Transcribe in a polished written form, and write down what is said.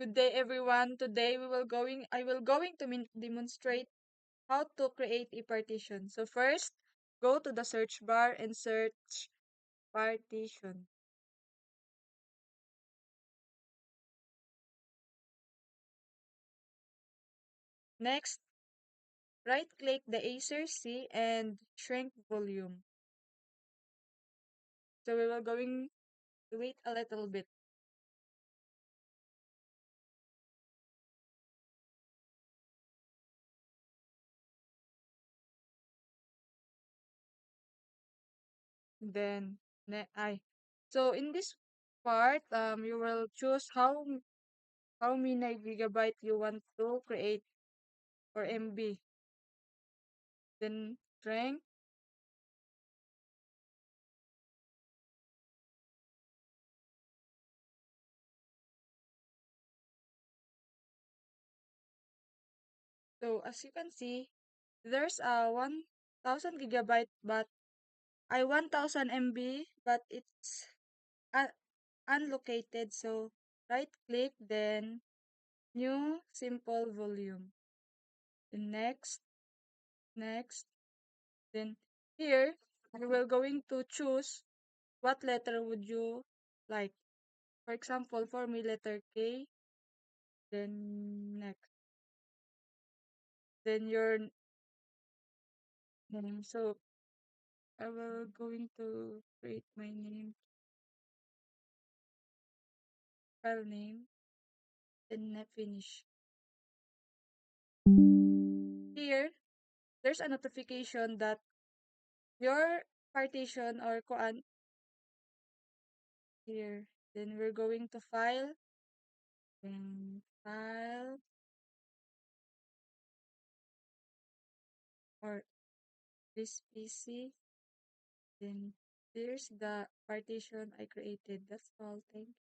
Good day everyone. Today I will going to demonstrate how to create a partition. So first, go to the search bar and search partition. Next, right click the Acer C and shrink volume. So we will going to wait a little bit. Then I so in this part you will choose how many gigabyte you want to create or MB. Then strength. So as you can see, there's a 1000 gigabyte, but I 1000 MB, but it's un- unlocated. So right click, then new simple volume. Then next, then here you will going to choose what letter would you like. For example, for me letter K, then next, then your name. So I will going to create my name, file name, then finish. Here, there's a notification that your partition or kuan here. Then we're going to file, then file, or this PC. Then there's the partition I created. That's all. Thank you.